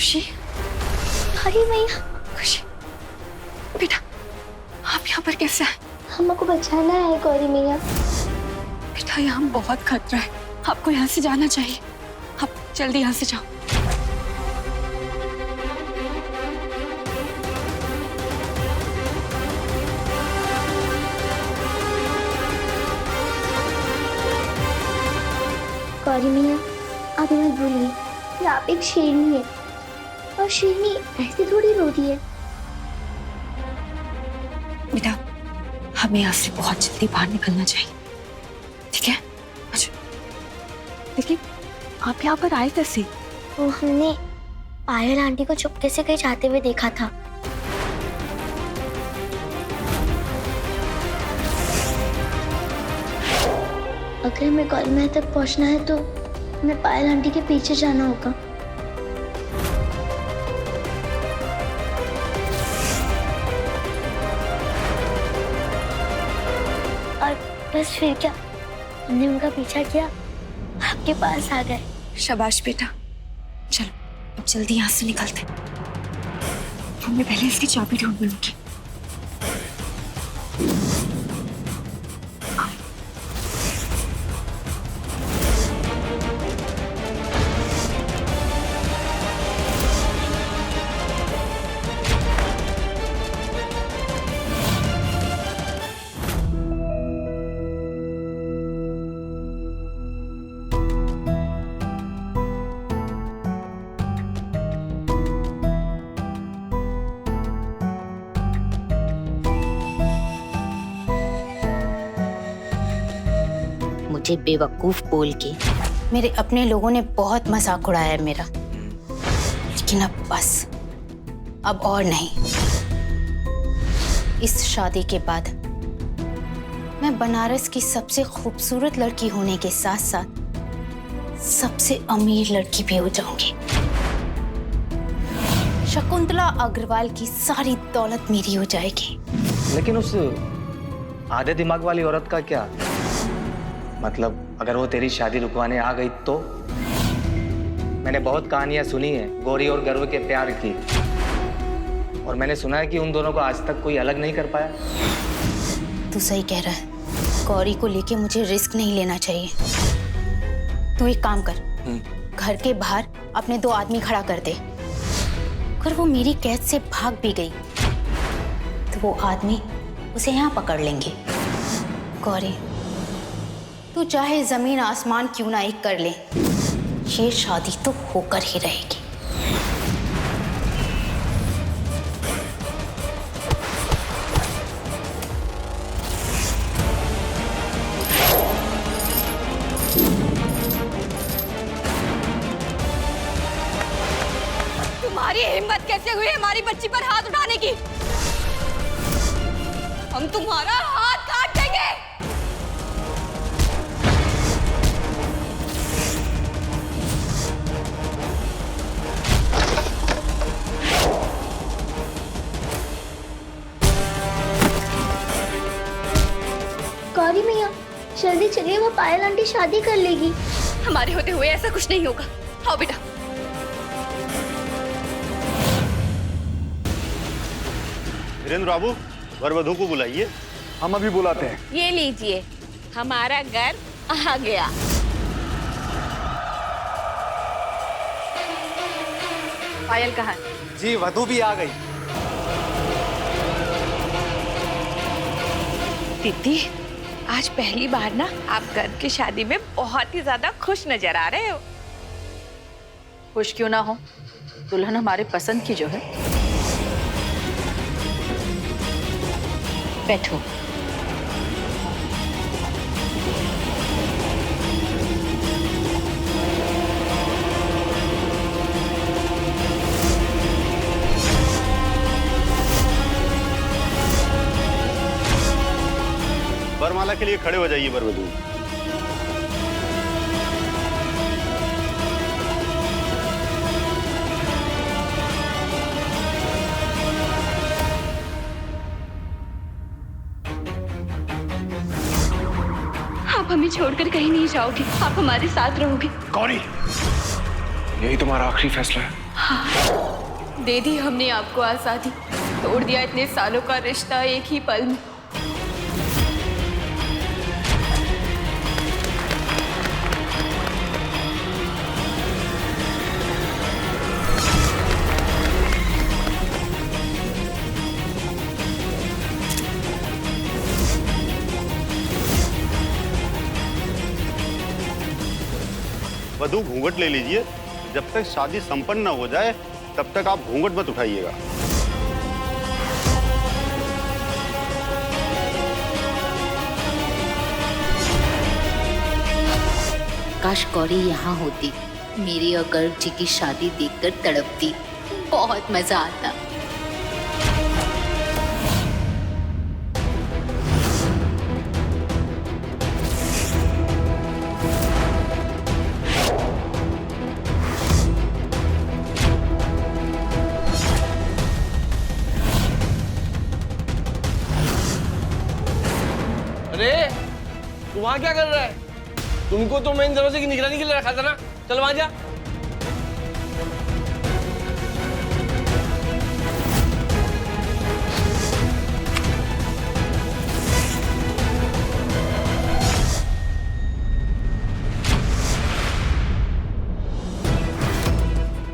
खुशी, अरे मैया, खुशी बेटा, आप यहाँ पर कैसे हैं? हमको बचाना है गौरी मैया। बेटा यहाँ बहुत खतरा है, आपको यहाँ से जाना चाहिए। आप जल्दी यहाँ से जाओ। गौरी मैया, आप मत भूलिए कि आप एक शेरनी है और शेरनी ऐसे थोड़ी रोती है। बेटा हमें यहाँ से बहुत जल्दी बाहर निकलना चाहिए, ठीक है? अच्छा लेकिन आप यहाँ पर आए कैसे? वो हमने पायल आंटी को चुपके से कहीं जाते हुए देखा था। अगर हमें गौरी मैया तक पहुंचना है तो हमें पायल आंटी के पीछे जाना होगा। और बस फिर क्या, हमने उनका पीछा किया, आपके पास आ गए। शाबाश बेटा, चलो अब जल्दी यहाँ से निकलते। हमें पहले इसकी चाबी ढूंढनी होगी। मुझे बेवकूफ बोल के मेरे अपने लोगों ने बहुत मजाक उड़ाया है मेरा, लेकिन अब बस, अब और नहीं। इस शादी के बाद मैं बनारस की सबसे खूबसूरत लड़की होने के साथ साथ सबसे अमीर लड़की भी हो जाऊंगी। शकुंतला अग्रवाल की सारी दौलत मेरी हो जाएगी। लेकिन उस आधे दिमाग वाली औरत का क्या? मतलब अगर वो तेरी शादी रुकवाने आ गई तो? मैंने बहुत कहानियां सुनी है गौरी और गर्व के प्यार की, और मैंने सुना है कि उन दोनों को आज तक कोई अलग नहीं कर पाया। तू सही कह रहा है, गौरी को लेके मुझे रिस्क नहीं लेना चाहिए। तू एक काम कर, घर के बाहर अपने 2 आदमी खड़ा कर दे। अगर वो मेरी कैद से भाग भी गई तो वो आदमी उसे यहाँ पकड़ लेंगे। गौरी, तू चाहे जमीन आसमान क्यों ना एक कर ले, ये शादी तो होकर ही रहेगी। तुम्हारी हिम्मत कैसे हुई हमारी बच्ची पर हाथ उठाने की? हम तुम्हारा हाथ काट देंगे। गौरी मैया, जल्दी चलिए, वो पायल आंटी शादी कर लेगी। हमारे होते हुए ऐसा कुछ नहीं होगा। आओ बेटा। वीरेंद्र बाबू, वर वधू को बुलाइए। हम अभी बुलाते हैं। ये लीजिए, हमारा घर आ गया। पायल कहाँ है? जी वधू भी आ गई। दीदी, आज पहली बार ना आप घर की शादी में बहुत ही ज्यादा खुश नजर आ रहे हो। खुश क्यों ना हो, दुल्हन हमारे पसंद की जो है। बैठो। वरमाला के लिए खड़े हो जाइए वर वधू। आप हमें छोड़कर कहीं नहीं जाओगे, आप हमारे साथ रहोगे। गौरी, यही तुम्हारा आखिरी फैसला है? दे दी हमने आपको आजादी, तोड़ दिया इतने सालों का रिश्ता एक ही पल में। वधू घूंघट ले लीजिए। जब तक शादी संपन्न न हो जाए तब तक आप घूंघट मत उठाइएगा। काश गौरी यहाँ होती, मेरी और गर्ग जी की शादी देखकर तड़पती, बहुत मजा आता। अरे तू वहां क्या कर रहा है? तुमको तो मेन दरवाजे की निगरानी के लिए रखा था ना, चल वहां जा।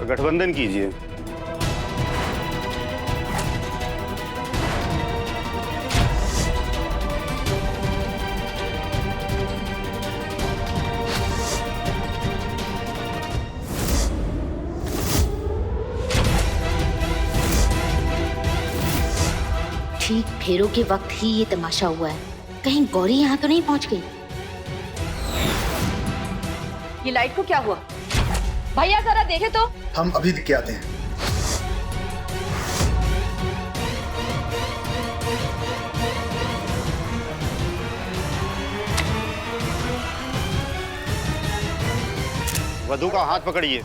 गठबंधन कीजिए। ठीक फेरों के वक्त ही ये तमाशा हुआ है। कहीं गौरी यहाँ तो नहीं पहुँच गई? ये लाइट को क्या हुआ? भैया जरा देखे तो। हम अभी दिख के आते हैं। वधू का हाथ पकड़िए।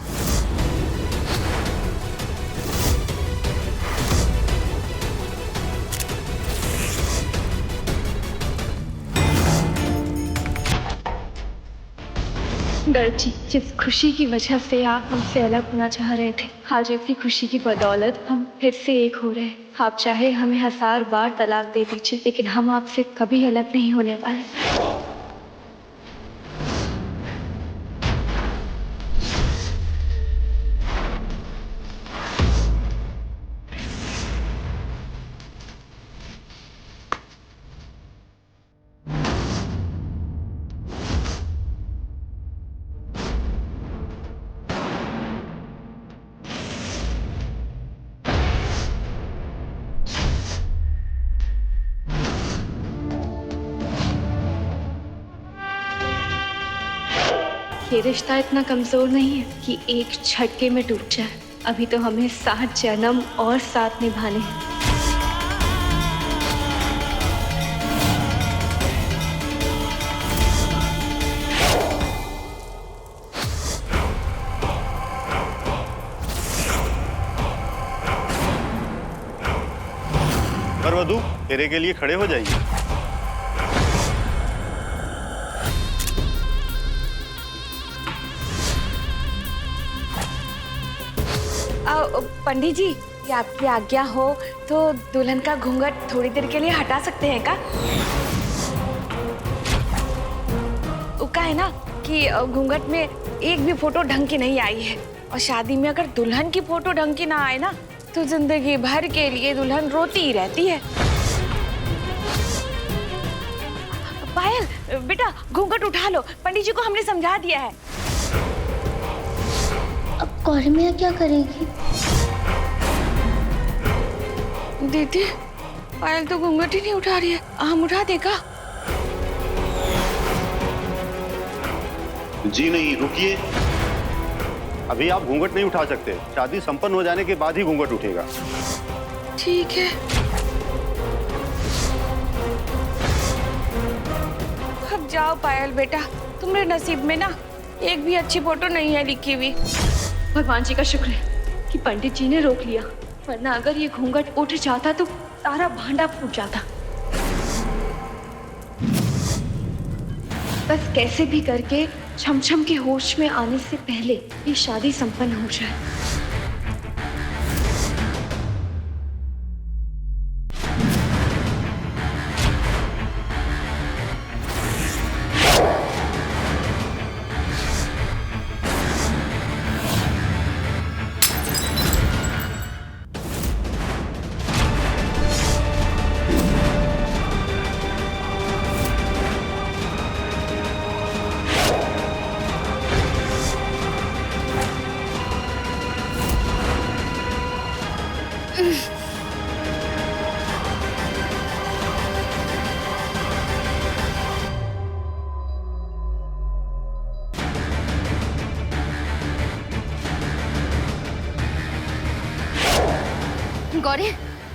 गर्ग जी, जिस खुशी की वजह से आप हमसे अलग होना चाह रहे थे, आज इसी खुशी की बदौलत हम फिर से एक हो रहे हैं। आप चाहे हमें 1000 बार तलाक दे दीजिए, लेकिन हम आपसे कभी अलग नहीं होने वाले। ये रिश्ता इतना कमजोर नहीं है कि एक झटके में टूट जाए। अभी तो हमें 7 जन्म और साथ निभाने हैं। वर वधू फेरे के लिए खड़े हो जाइए। पंडित जी, ये आपकी आज्ञा हो तो दुल्हन का घूंघट थोड़ी देर के लिए हटा सकते हैं का? उसका है ना कि घूंघट में एक भी फोटो ढंग की नहीं आई है, और शादी में अगर दुल्हन की फोटो ढंग की ना आए ना तो जिंदगी भर के लिए दुल्हन रोती ही रहती है। पायल बेटा, घूंघट उठा लो, पंडित जी को हमने समझा दिया है। अब गौरी मैया क्या करेगी? दीदी, पायल तो घूंघट ही नहीं उठा रही है, हम उठा देगा? जी नहीं, रुकिए। अभी आप घूंघट नहीं उठा सकते। शादी संपन्न हो जाने के बाद ही घूंघट उठेगा। ठीक है। अब जाओ पायल बेटा, तुम्हारे नसीब में ना एक भी अच्छी फोटो नहीं है लिखी हुई। भगवान जी का शुक्र है कि पंडित जी ने रोक लिया, वरना अगर ये घूंघट उठ जाता तो सारा भांडा फूट जाता। बस कैसे भी करके छमछम के होश में आने से पहले ये शादी संपन्न हो जाए। गौरी,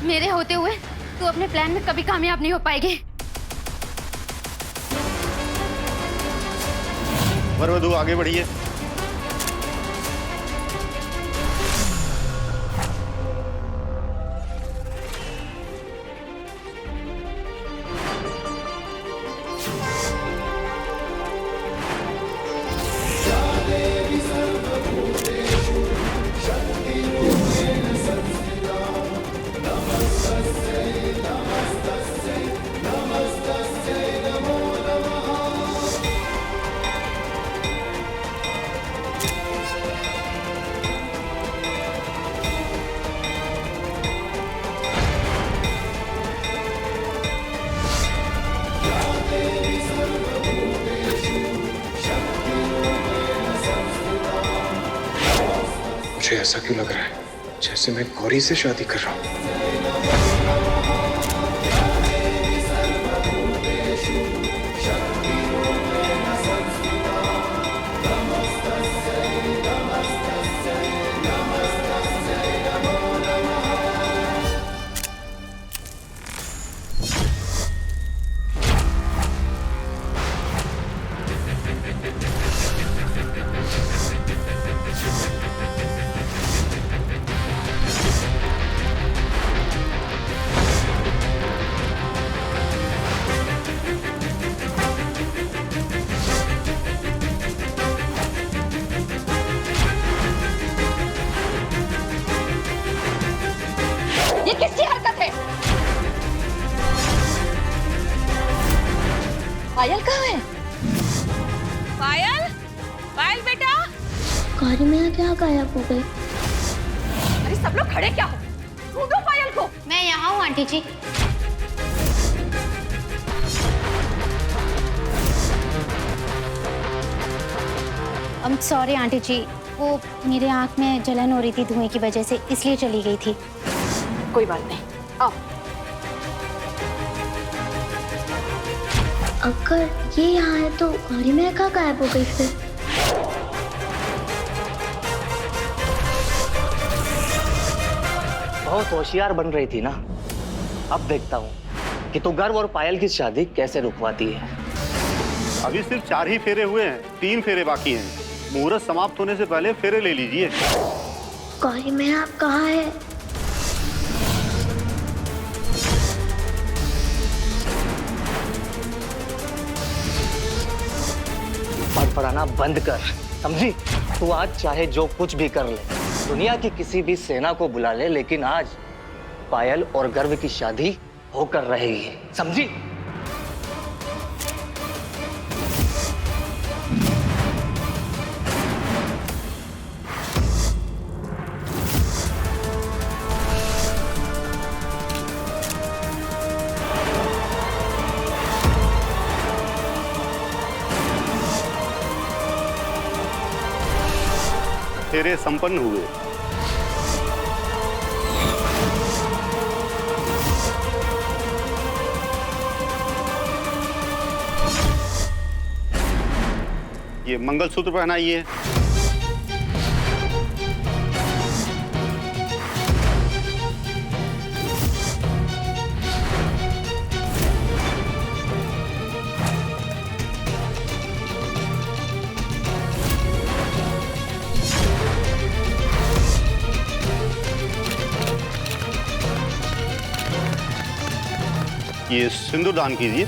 मेरे होते हुए तू अपने प्लान में कभी कामयाब नहीं हो पाएगी। वर वधू आगे बढ़िए। मुझे ऐसा क्यों लग रहा है जैसे मैं गौरी से शादी कर रहा हूँ। ये किसकी हरकत है? पायल कहाँ है? पायल, पायल बेटा। गौरी मैं क्या गायब हो गई? अरे सब लोग खड़े क्या हो? ढूंढो पायल को। मैं यहाँ हूँ आंटी जी। सॉरी आंटी जी, वो मेरे आँख में जलन हो रही थी धुएं की वजह से, इसलिए चली गई थी। कोई बात नहीं, आओ। अगर ये यहाँ है तो गौरी मैं कहाँ गायब हो गई फिर? बहुत होशियार बन रही थी ना। अब देखता हूँ कि तू गर्व और पायल की शादी कैसे रुकवाती है। अभी सिर्फ 4 ही फेरे हुए हैं, 3 फेरे बाकी हैं। मुहूर्त समाप्त होने से पहले फेरे ले लीजिए। गौरी मैं आप कहाँ है? फड़फड़ाना बंद कर, समझी? तू आज चाहे जो कुछ भी कर ले, दुनिया की किसी भी सेना को बुला ले, लेकिन आज पायल और गर्व की शादी होकर रहेगी, समझी? फेरे संपन्न हुए। ये मंगलसूत्र पहनाइए। ये सिंदूर दान कीजिए।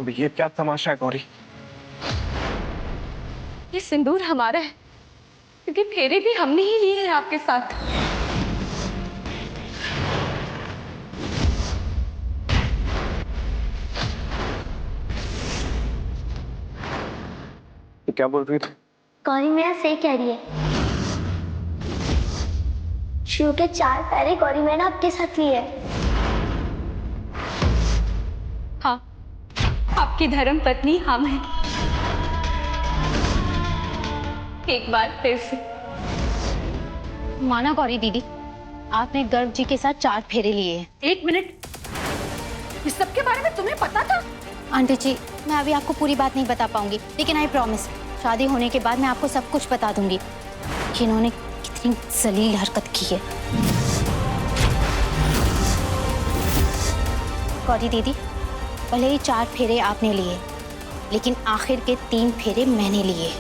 अब ये क्या तमाशा है गौरी? ये सिंदूर हमारा है क्योंकि फेरे भी हमने ही लिए हैं आपके साथ। ये क्या बोल रही थी? गौरी मेरा सही कह रही है। शिव के 4 पैरे गौरी मैंने आपके साथ लिए है। हाँ, आपकी धर्म पत्नी हम हैं। एक बार फिर से। माना गौरी दीदी, आपने गर्व जी के साथ 4 फेरे लिए हैं। 1 मिनट, इस सब के बारे में तुम्हें पता था? आंटी जी, मैं अभी आपको पूरी बात नहीं बता पाऊंगी, लेकिन आई प्रॉमिस शादी होने के बाद मैं आपको सब कुछ बता दूंगी कि इन्होंने कितनी जलील हरकत की है। गौरी दीदी, भले ही 4 फेरे आपने लिए, लेकिन आखिर के 3 फेरे मैंने लिए।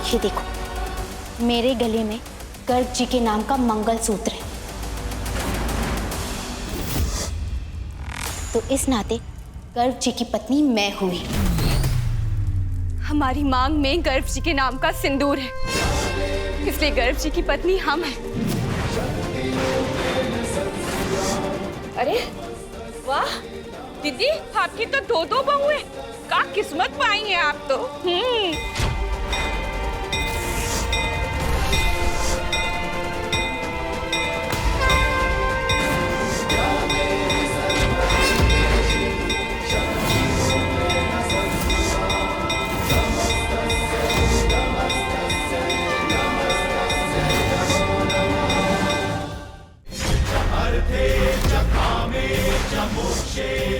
ये देखो, मेरे गले में गर्ग जी के नाम का मंगलसूत्र है। तो इस नाते गर्ग जी की पत्नी मैं हुई। हमारी मांग में गर्व जी के नाम का सिंदूर है, इसलिए गर्व जी की पत्नी हम हैं। अरे वाह दीदी, आपकी तो 2 बहू है। क्या किस्मत पाई हैं आप तो।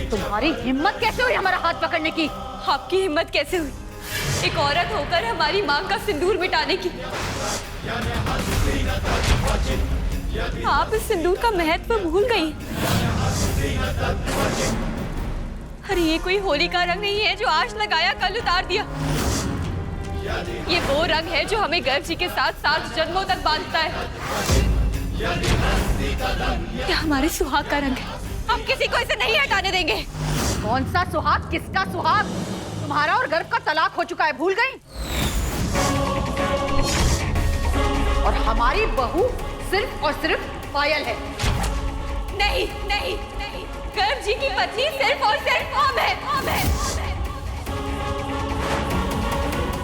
तुम्हारी हिम्मत कैसे हुई हमारा हाथ पकड़ने की? आपकी हिम्मत कैसे हुई एक औरत होकर हमारी मांग का सिंदूर मिटाने की? आप इस सिंदूर का महत्व भूल गई। अरे ये कोई होली का रंग नहीं है जो आज लगाया कल उतार दिया। ये वो रंग है जो हमें गर्व जी के साथ 7 जन्मों तक बांधता है। ये हमारे सुहाग का रंग है, हम किसी को इसे नहीं हटाने देंगे। कौन सा सुहाग? किसका सुहाग? तुम्हारा और गर्व का तलाक हो चुका है, भूल गई? और हमारी बहू सिर्फ और सिर्फ पायल है। नहीं नहीं नहीं, गर्व जी की पत्नी सिर्फ और सिर्फ हम है, हम है।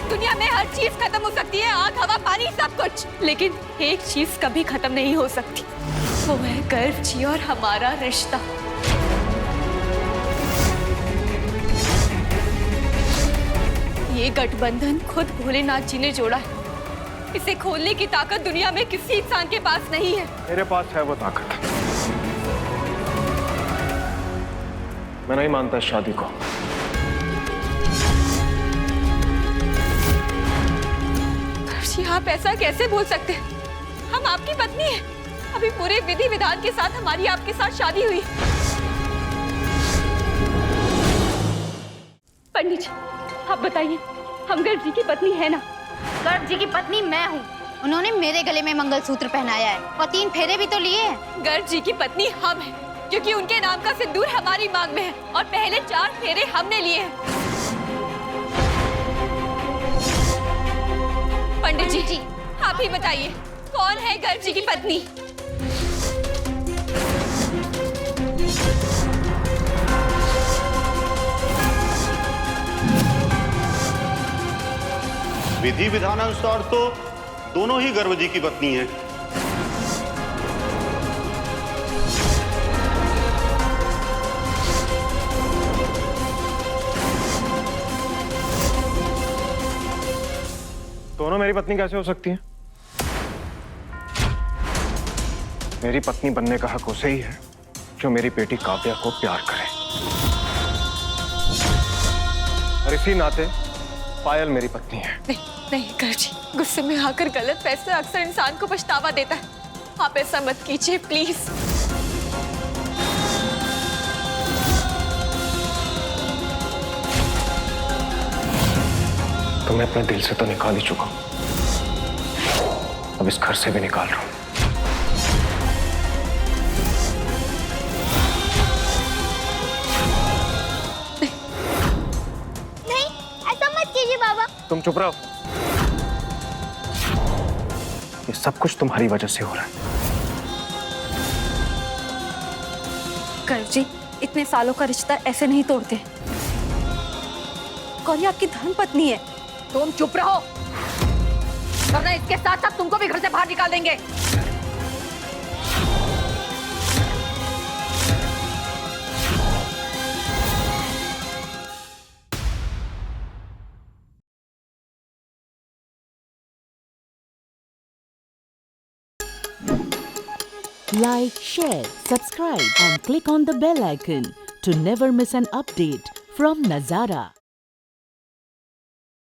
दुनिया में हर चीज खत्म हो सकती है, आग हवा पानी सब कुछ, लेकिन एक चीज कभी खत्म नहीं हो सकती, वो है गर्व जी और हमारा रिश्ता। ये गठबंधन खुद भोलेनाथ जी ने जोड़ा है। इसे खोलने की ताकत दुनिया में किसी इंसान के पास नहीं है। मेरे पास है वो ताकत। मैं नहीं मानता इस शादी को। जी आप ऐसा कैसे बोल सकते हैं? हम आपकी पत्नी हैं। अभी पूरे विधि विधान के साथ हमारी आपके साथ शादी हुई। पंडित जी आप बताइए, हम गर्व जी की पत्नी है ना? गर्ग जी की पत्नी मैं हूँ। उन्होंने मेरे गले में मंगलसूत्र पहनाया है और 3 फेरे भी तो लिए हैं। गर्व जी की पत्नी हम हैं, क्योंकि उनके नाम का सिंदूर हमारी मांग में है और पहले 4 फेरे हमने लिए हैं। पंडित जी आप ही बताइए, कौन है गर्व जी की पत्नी? विधि विधानानुसार तो दोनों ही गर्व जी की पत्नी हैं। दोनों मेरी पत्नी कैसे हो सकती है? मेरी पत्नी बनने का हक उसे ही है जो मेरी बेटी काव्या को प्यार करे, और इसी नाते पायल मेरी पत्नी है। नहीं नहीं गर्व जी, गुस्से में आकर गलत फैसला अक्सर इंसान को पछतावा देता है। आप ऐसा मत कीजिए प्लीज। तो मैं अपने दिल से तो निकाल ही चुका हूं, अब इस घर से भी निकाल रहा हूं। तुम चुप रहो। ये सब कुछ तुम्हारी वजह से हो रहा है। कर जी, इतने सालों का रिश्ता ऐसे नहीं तोड़ते। गौरी आपकी धर्म पत्नी है। तुम चुप रहो, वरना इसके साथ साथ तुमको भी घर से बाहर निकाल देंगे। Like, share, subscribe and click on the bell icon to never miss an update from Nazara.